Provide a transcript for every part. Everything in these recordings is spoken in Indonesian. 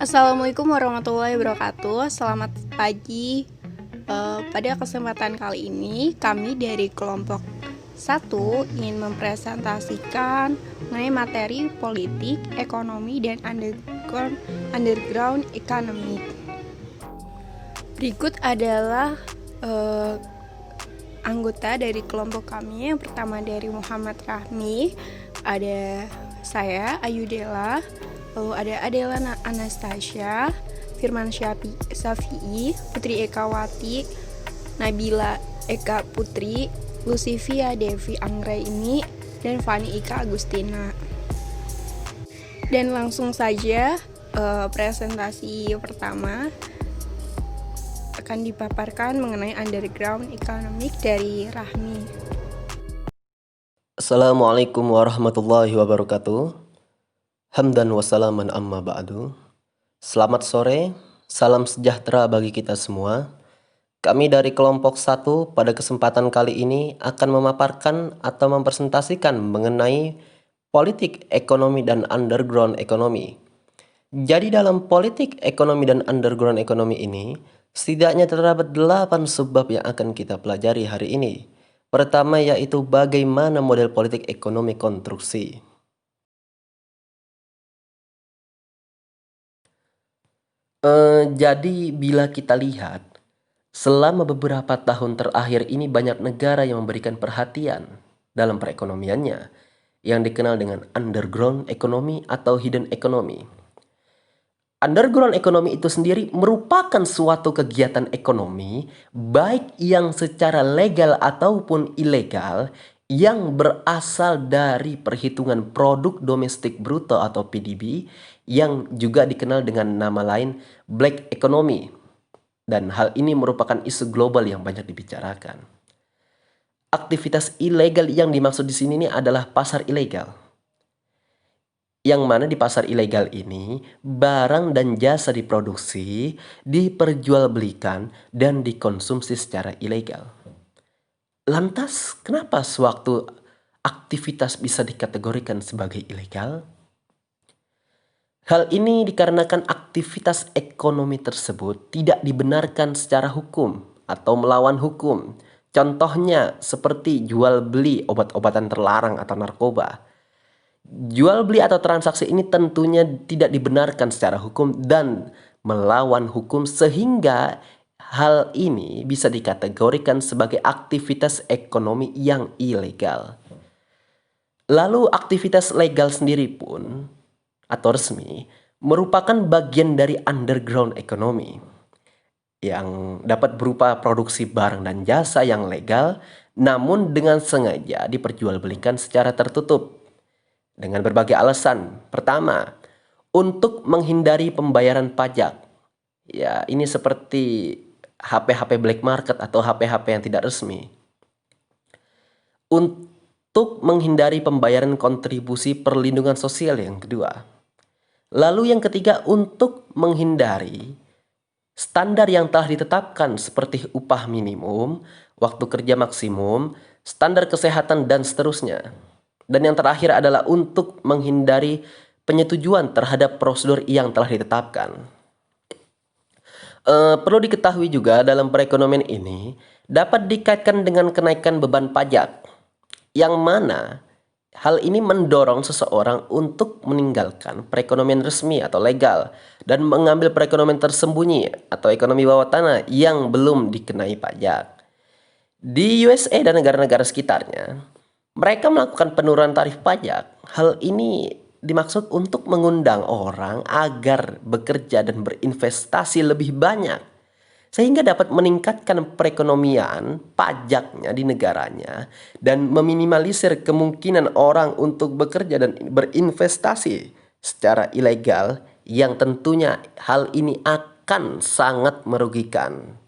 Assalamualaikum warahmatullahi wabarakatuh. Selamat pagi. Pada kesempatan kali ini kami dari kelompok 1 ingin mempresentasikan mengenai materi politik, ekonomi, dan underground economy. Berikut adalah anggota dari kelompok kami. Yang pertama dari Muhammad Rahmi, ada saya Ayu Dela, lalu ada Adela Anastasia, Firman Syafi'i, Putri Ekawati, Nabila Eka Putri, Lucivia Devi Anggraini, dan Fani Ika Agustina. Dan langsung saja presentasi pertama akan dipaparkan mengenai underground economic dari Rahmi. Assalamualaikum warahmatullahi wabarakatuh. Hamdan wa salaman amma ba'du. Selamat sore, salam sejahtera bagi kita semua. Kami dari kelompok 1 pada kesempatan kali ini akan memaparkan atau mempresentasikan mengenai politik ekonomi dan underground ekonomi. Jadi dalam politik ekonomi dan underground ekonomi ini, setidaknya terdapat 8 sebab yang akan kita pelajari hari ini. Pertama yaitu bagaimana model politik ekonomi konstruksi. Jadi bila kita lihat, selama beberapa tahun terakhir ini banyak negara yang memberikan perhatian dalam perekonomiannya yang dikenal dengan underground economy atau hidden economy. Underground economy itu sendiri merupakan suatu kegiatan ekonomi baik yang secara legal ataupun ilegal yang berasal dari perhitungan produk domestik bruto atau PDB yang juga dikenal dengan nama lain black economy. Dan hal ini merupakan isu global yang banyak dibicarakan. Aktivitas ilegal yang dimaksud di sini adalah pasar ilegal. Yang mana di pasar ilegal ini, barang dan jasa diproduksi, diperjualbelikan, dan dikonsumsi secara ilegal. Lantas, kenapa suatu aktivitas bisa dikategorikan sebagai ilegal? Hal ini dikarenakan aktivitas ekonomi tersebut tidak dibenarkan secara hukum atau melawan hukum. Contohnya seperti jual beli obat-obatan terlarang atau narkoba. Jual beli atau transaksi ini tentunya tidak dibenarkan secara hukum dan melawan hukum sehingga hal ini bisa dikategorikan sebagai aktivitas ekonomi yang ilegal. Lalu aktivitas legal sendiri pun atau resmi merupakan bagian dari underground economy yang dapat berupa produksi barang dan jasa yang legal namun dengan sengaja diperjualbelikan secara tertutup dengan berbagai alasan. Pertama, untuk menghindari pembayaran pajak. Ya, ini seperti HP-HP black market atau HP-HP yang tidak resmi. Untuk menghindari pembayaran kontribusi perlindungan sosial yang kedua. Lalu yang ketiga, untuk menghindari standar yang telah ditetapkan seperti upah minimum, waktu kerja maksimum, standar kesehatan, dan seterusnya. Dan yang terakhir adalah untuk menghindari penyetujuan terhadap prosedur yang telah ditetapkan. Perlu diketahui juga dalam perekonomian ini dapat dikaitkan dengan kenaikan beban pajak, yang mana hal ini mendorong seseorang untuk meninggalkan perekonomian resmi atau legal dan mengambil perekonomian tersembunyi atau ekonomi bawah tanah yang belum dikenai pajak. Di USA dan negara-negara sekitarnya, mereka melakukan penurunan tarif pajak. Hal ini dimaksud untuk mengundang orang agar bekerja dan berinvestasi lebih banyak sehingga dapat meningkatkan perekonomian pajaknya di negaranya dan meminimalisir kemungkinan orang untuk bekerja dan berinvestasi secara ilegal yang tentunya hal ini akan sangat merugikan.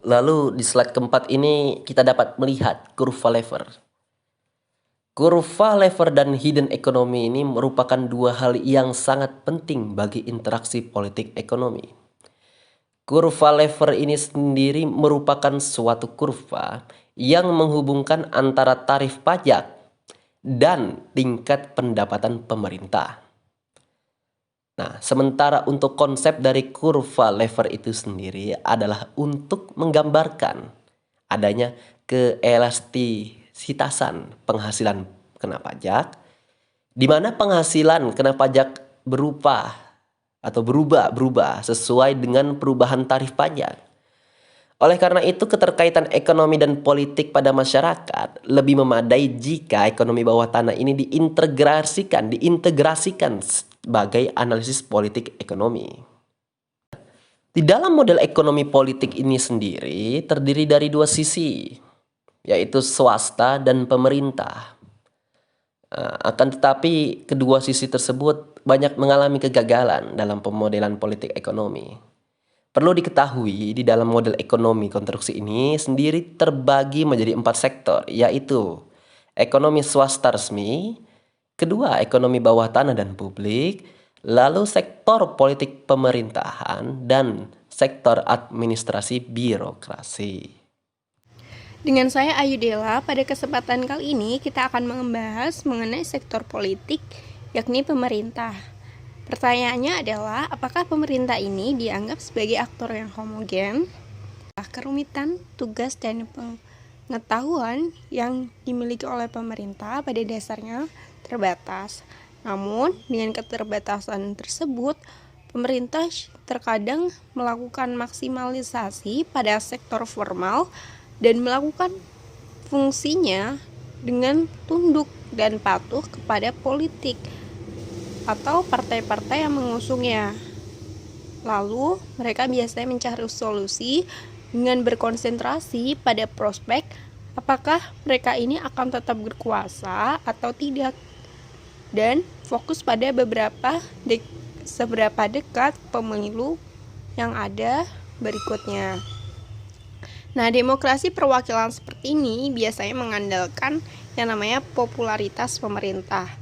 Lalu di slide keempat ini kita dapat melihat kurva lever. Kurva lever dan hidden economy ini merupakan dua hal yang sangat penting bagi interaksi politik ekonomi. Kurva lever ini sendiri merupakan suatu kurva yang menghubungkan antara tarif pajak dan tingkat pendapatan pemerintah. Nah, sementara untuk konsep dari kurva lever itu sendiri adalah untuk menggambarkan adanya keelastisitasan penghasilan kena pajak, di mana penghasilan kena pajak berupa atau berubah sesuai dengan perubahan tarif pajak. Oleh karena itu, keterkaitan ekonomi dan politik pada masyarakat lebih memadai jika ekonomi bawah tanah ini diintegrasikan sebagai analisis politik ekonomi. Di dalam model ekonomi politik ini sendiri terdiri dari dua sisi, yaitu swasta dan pemerintah. Akan tetapi kedua sisi tersebut banyak mengalami kegagalan dalam pemodelan politik ekonomi. Perlu diketahui di dalam model ekonomi konstruksi ini sendiri terbagi menjadi 4 sektor, yaitu ekonomi swasta resmi, kedua ekonomi bawah tanah dan publik, lalu sektor politik pemerintahan, dan sektor administrasi birokrasi. Dengan saya Ayu Dela, pada kesempatan kali ini kita akan membahas mengenai sektor politik, yakni pemerintah. Pertanyaannya adalah, apakah pemerintah ini dianggap sebagai aktor yang homogen? Kerumitan, tugas, dan pengetahuan yang dimiliki oleh pemerintah pada dasarnya terbatas. Namun, dengan keterbatasan tersebut, pemerintah terkadang melakukan maksimalisasi pada sektor formal dan melakukan fungsinya dengan tunduk dan patuh kepada politik atau partai-partai yang mengusungnya. Lalu, mereka biasanya mencari solusi dengan berkonsentrasi pada prospek apakah mereka ini akan tetap berkuasa atau tidak, dan fokus pada seberapa dekat pemilu yang ada berikutnya. Nah, demokrasi perwakilan seperti ini biasanya mengandalkan yang namanya popularitas pemerintah.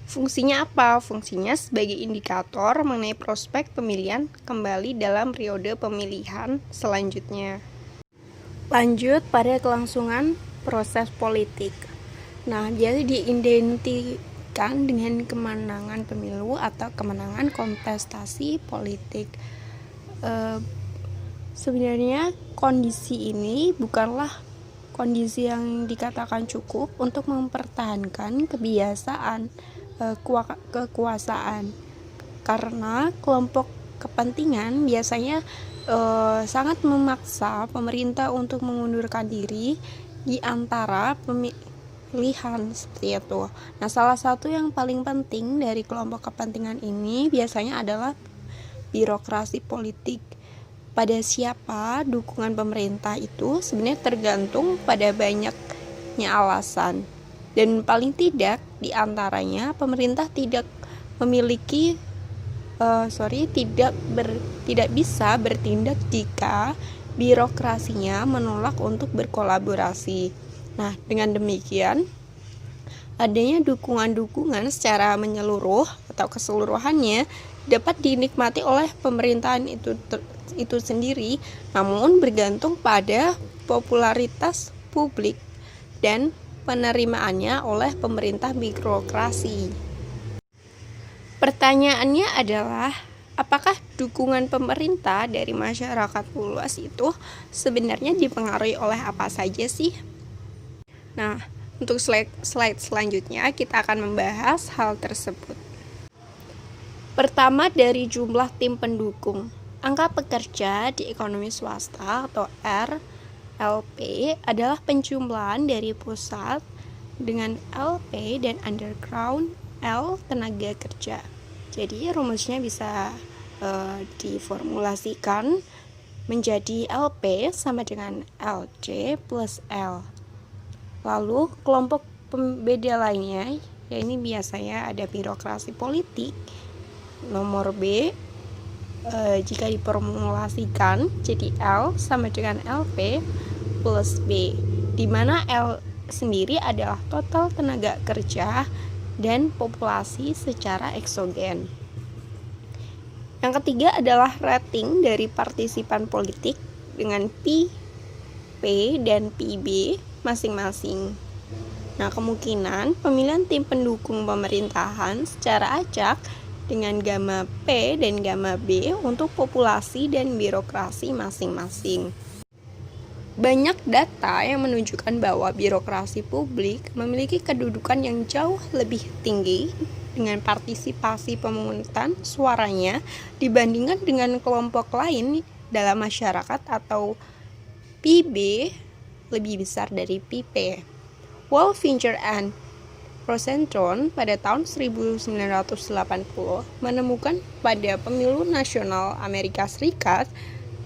Fungsinya apa? Fungsinya sebagai indikator mengenai prospek pemilihan kembali dalam periode pemilihan selanjutnya. Lanjut pada kelangsungan proses politik. Nah, biasanya diidentikan dengan kemenangan pemilu atau kemenangan kontestasi politik. Sebenarnya kondisi ini bukanlah kondisi yang dikatakan cukup untuk mempertahankan kebiasaan kekuasaan, karena kelompok kepentingan biasanya sangat memaksa pemerintah untuk mengundurkan diri di antara pemilihan seperti itu. Nah, salah satu yang paling penting dari kelompok kepentingan ini biasanya adalah birokrasi politik. Pada siapa dukungan pemerintah itu sebenarnya tergantung pada banyaknya alasan. Dan paling tidak di antaranya pemerintah tidak bisa bertindak jika birokrasinya menolak untuk berkolaborasi. Nah, dengan demikian adanya dukungan-dukungan secara menyeluruh atau keseluruhannya dapat dinikmati oleh pemerintahan itu sendiri, namun bergantung pada popularitas publik dan penerimaannya oleh pemerintah birokrasi. Pertanyaannya adalah, apakah dukungan pemerintah dari masyarakat luas itu sebenarnya dipengaruhi oleh apa saja sih? Nah, untuk slide selanjutnya kita akan membahas hal tersebut. Pertama, dari jumlah tim pendukung. Angka pekerja di ekonomi swasta atau RLP adalah penjumlahan dari pusat dengan LP dan underground L tenaga kerja. Jadi rumusnya bisa diformulasikan menjadi LP sama dengan LC plus L. Lalu kelompok pembeda lainnya, ya ini biasanya ada birokrasi politik. Nomor B, jika diformulasikan jadi L sama dengan LP plus B, di mana L sendiri adalah total tenaga kerja dan populasi secara eksogen. Yang ketiga adalah rating dari partisipan politik dengan P, P, dan PB masing-masing. Nah, kemungkinan pemilihan tim pendukung pemerintahan secara acak dengan gamma P dan gamma B untuk populasi dan birokrasi masing-masing. Banyak data yang menunjukkan bahwa birokrasi publik memiliki kedudukan yang jauh lebih tinggi dengan partisipasi pemungutan suaranya dibandingkan dengan kelompok lain dalam masyarakat atau PB lebih besar dari PP. Wolfinger and Rosentron pada tahun 1980 menemukan pada pemilu nasional Amerika Serikat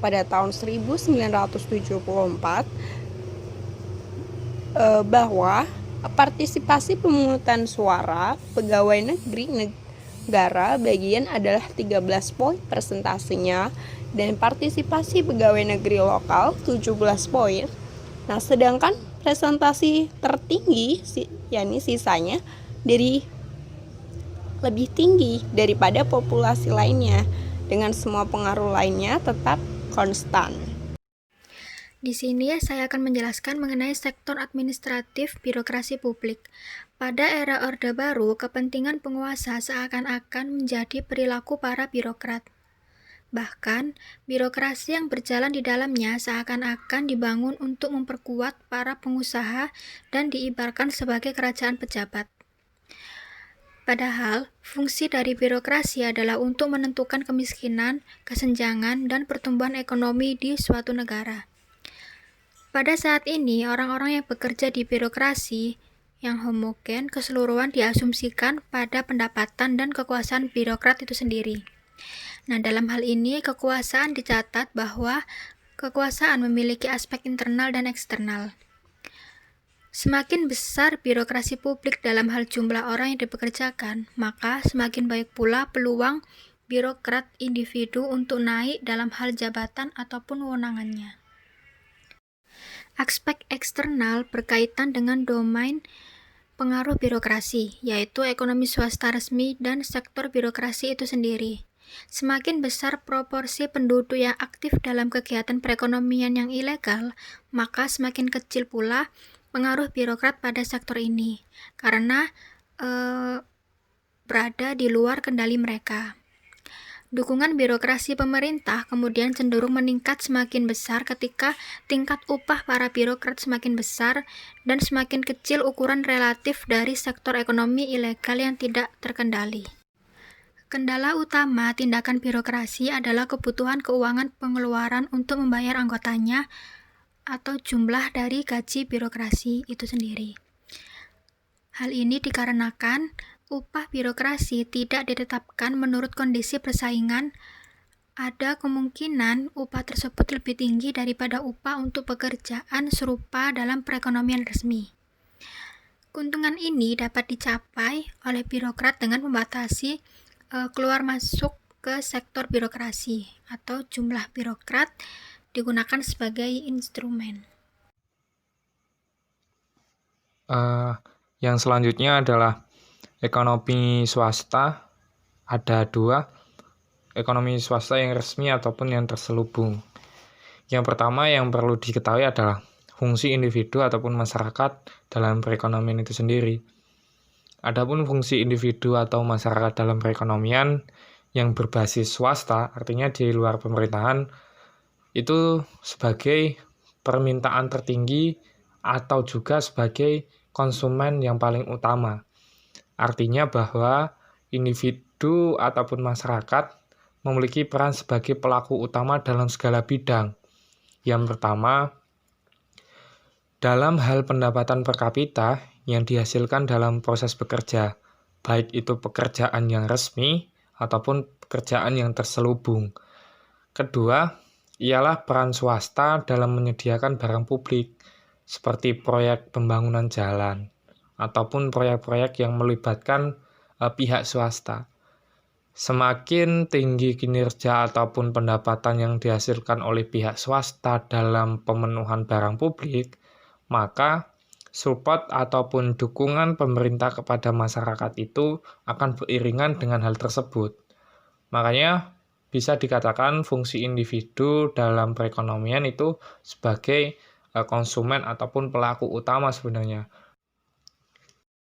pada tahun 1974 bahwa partisipasi pemungutan suara pegawai negeri negara bagian adalah 13 poin persentasenya dan partisipasi pegawai negeri lokal 17 poin. Nah, sedangkan presentasi tertinggi yakni sisanya lebih tinggi daripada populasi lainnya, dengan semua pengaruh lainnya tetap konstan. Di sini saya akan menjelaskan mengenai sektor administratif birokrasi publik. Pada era Orde Baru, kepentingan penguasa seakan-akan menjadi perilaku para birokrat. Bahkan, birokrasi yang berjalan di dalamnya seakan-akan dibangun untuk memperkuat para pengusaha dan diibaratkan sebagai kerajaan pejabat. Padahal, fungsi dari birokrasi adalah untuk menentukan kemiskinan, kesenjangan, dan pertumbuhan ekonomi di suatu negara. Pada saat ini, orang-orang yang bekerja di birokrasi yang homogen keseluruhan diasumsikan pada pendapatan dan kekuasaan birokrat itu sendiri. Nah, dalam hal ini, kekuasaan dicatat bahwa kekuasaan memiliki aspek internal dan eksternal. Semakin besar birokrasi publik dalam hal jumlah orang yang dipekerjakan, maka semakin baik pula peluang birokrat individu untuk naik dalam hal jabatan ataupun wewenangannya. Aspek eksternal berkaitan dengan domain pengaruh birokrasi, yaitu ekonomi swasta resmi dan sektor birokrasi itu sendiri. Semakin besar proporsi penduduk yang aktif dalam kegiatan perekonomian yang ilegal, maka semakin kecil pula pengaruh birokrat pada sektor ini, karena berada di luar kendali mereka. Dukungan birokrasi pemerintah kemudian cenderung meningkat semakin besar ketika tingkat upah para birokrat semakin besar dan semakin kecil ukuran relatif dari sektor ekonomi ilegal yang tidak terkendali. Kendala utama tindakan birokrasi adalah kebutuhan keuangan pengeluaran untuk membayar anggotanya atau jumlah dari gaji birokrasi itu sendiri. Hal ini dikarenakan upah birokrasi tidak ditetapkan menurut kondisi persaingan. Ada kemungkinan upah tersebut lebih tinggi daripada upah untuk pekerjaan serupa dalam perekonomian resmi. Keuntungan ini dapat dicapai oleh birokrat dengan membatasi keluar masuk ke sektor birokrasi atau jumlah birokrat digunakan sebagai instrumen. Yang selanjutnya adalah ekonomi swasta. Ada dua, ekonomi swasta yang resmi ataupun yang terselubung. Yang pertama yang perlu diketahui adalah fungsi individu ataupun masyarakat dalam perekonomian itu sendiri. Adapun fungsi individu atau masyarakat dalam perekonomian yang berbasis swasta, artinya di luar pemerintahan, itu sebagai permintaan tertinggi atau juga sebagai konsumen yang paling utama. Artinya bahwa individu ataupun masyarakat memiliki peran sebagai pelaku utama dalam segala bidang. Yang pertama, dalam hal pendapatan per kapita yang dihasilkan dalam proses bekerja, baik itu pekerjaan yang resmi ataupun pekerjaan yang terselubung. Kedua, ialah peran swasta dalam menyediakan barang publik, seperti proyek pembangunan jalan, ataupun proyek-proyek yang melibatkan pihak swasta. Semakin tinggi kinerja ataupun pendapatan yang dihasilkan oleh pihak swasta dalam pemenuhan barang publik, maka support ataupun dukungan pemerintah kepada masyarakat itu akan beriringan dengan hal tersebut. Makanya bisa dikatakan fungsi individu dalam perekonomian itu sebagai konsumen ataupun pelaku utama sebenarnya.